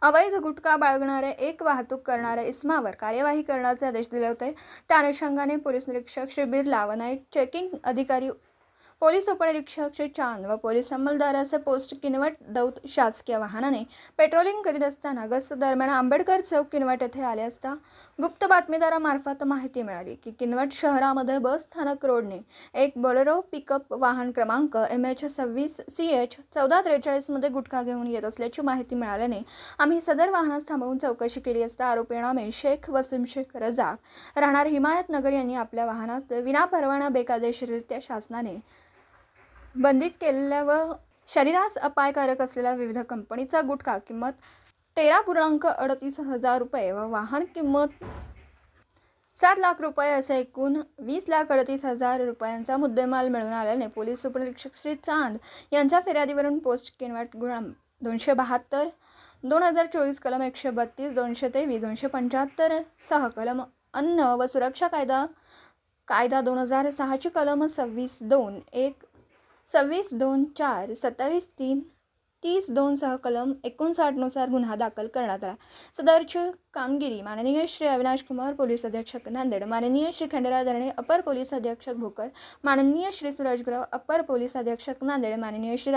अवैध गुटखा बाळगणारे एक वाहतूक करणाऱ्या इसमावर कार्यवाही करण्याचे आदेश दिले होते। त्या अनुषंगाने पोलीस निरीक्षक श्री बिर्ला व नाईट चेकिंग अधिकारी पोलीस उपनिरीक्षक श्री चांद व पोलीस अंमलदाराचे पोस्ट किनवट दौत शासकीय वाहनाने पेट्रोलिंग करीत असताना गस्त दरम्यान आंबेडकर चौक किनवट येथे आले असता गुप्त बातमीदारामार्फत माहिती मिळाली की किनवट शहरामध्ये बस स्थानक रोडने एक बोलेरो पिकअप वाहन क्रमांक MH26CH 1443 मध्ये गुटखा घेऊन येत असल्याची माहिती मिळाल्याने आम्ही सदर वाहनास थांबवून चौकशी केली असता आरोपी नामे शेख वसीम शेख रजाक राहणार हिमायतनगर यांनी आपल्या वाहनात विनापरवाना बेकायदेशीररित्या शासनाने बंदित केलेल्या व शरीरास अपायकारक असलेल्या विविध कंपनीचा गुटखा किंमत 13.38 रुपये व वाहन किंमत 7 लाख रुपये असे एकूण 20,38,000 रुपयांचा मुद्देमाल मिळून आल्याने पोलीस उपनिरीक्षक श्री चांद यांच्या फिर्यादीवरून पोस्ट किनवट गुन्हा 272 2024 कलम 132 223 275 सह कलम अन्न व सुरक्षा कायदा 2006 ची कलम 26(2) 1 26(2) 4 27(3) 30(2) सह कलम 59 नुसार गुन्हा दाखल करण्यात आला। सदरची कामगिरी माननीय श्री अविनाश कुमार पोलीस अधीक्षक नांदेड, माननीय श्री खंडेराव दरणे अपर पोलीस अधीक्षक भोकर, माननीय श्री सूरज गुरव अपर पोलीस अधीक्षक नांदेड, माननीय श्री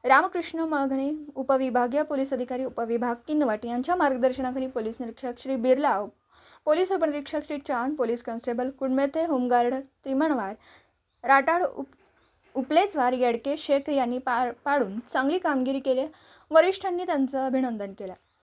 रामकृष्ण मळघणे उपविभागीय पोलीस अधिकारी उपविभाग किनवट यांच्या मार्गदर्शनाखाली पोलीस निरीक्षक श्री बिर्ला, पोलीस उपनिरीक्षक श्री चांद, police constable कुडमेथे, home guard त्रिमणवार, राठाड उपलेचवार, Yedke Shaikh यांनी पाडून चांगली कामगिरी केली। वरिष्ठांनी त्यांचं अभिनंदन केलं।